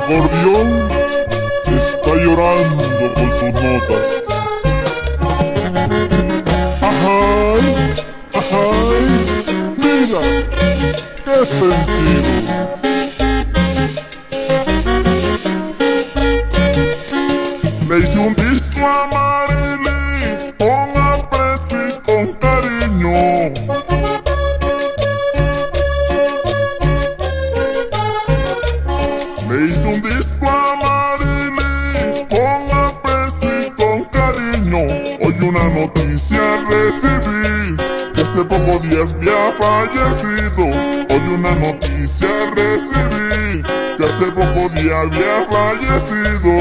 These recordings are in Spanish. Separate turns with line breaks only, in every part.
acordeón está llorando con sus notas. Ajay, ajay, mira, qué sentido. Le hice un disco a Marilyn con aprecio y con cariño. Le hice un disco a Marilyn con aprecio y con cariño. Hoy una noticia recibí, que hace pocos días había fallecido. Hoy una noticia recibí, que hace pocos días había fallecido.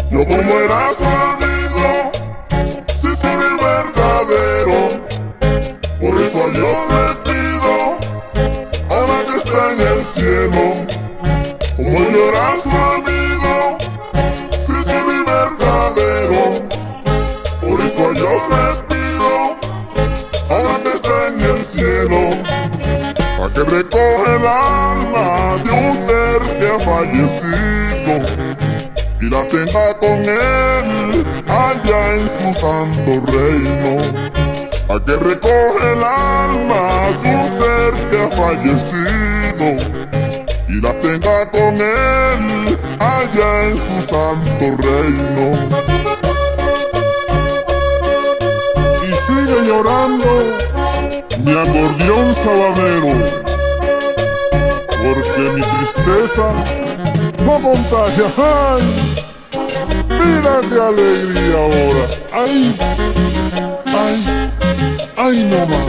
Yo como era su amigo, sincero y verdadero, por eso a Dios le pido, ahora que está en el cielo. Como yo era su amigo, sincero y verdadero, por eso a Dios le pido, ahora que está en el cielo, para que recoge el alma de un ser que ha fallecido y la tenga con él allá en su santo reino. A que recoge el alma de un ser que ha fallecido y la tenga con él allá en su santo reino. Y sigue llorando mi acordeón sabanero, porque mi tristeza no contagia. ¡Ay! Mira qué alegría ahora. ¡Ay! ¡Ay! ¡Ay, no más!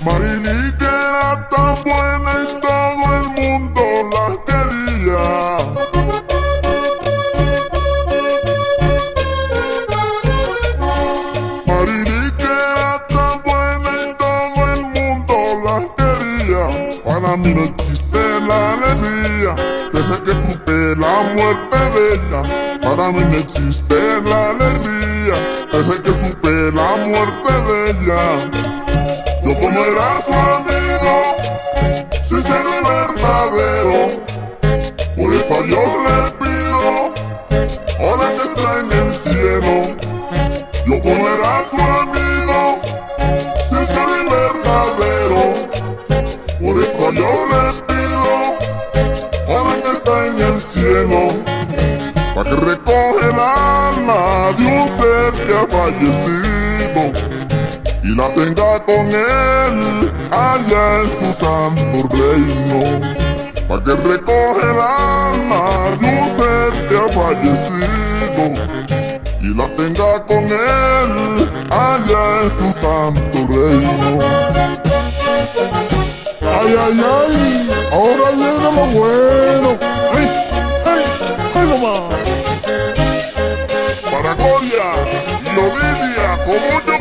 Marilyn, que era tan buena y todo el mundo la quería. Marilyn, que era tan buena y todo el mundo la quería. Para mí no existe la alegría desde que supe la muerte de ella. Para mí no existe la alegría desde que supe la muerte de ella. Yo como era su amigo, sincero y verdadero, por eso a Dios le pido, ahora que está en el cielo. Yo como era su amigo, sincero y verdadero, por eso a Dios le pido, ahora que está en el cielo, para que recoge el alma de un ser que ha fallecido y la tenga con él allá en su santo reino. Pa' que recoge el alma de un ser que ha fallecido y la tenga con él allá en su santo reino. Ay, ay, ay, ahora viene lo bueno. Ay, ay, ay, nomás. Para Coria y Ovidia, como yo.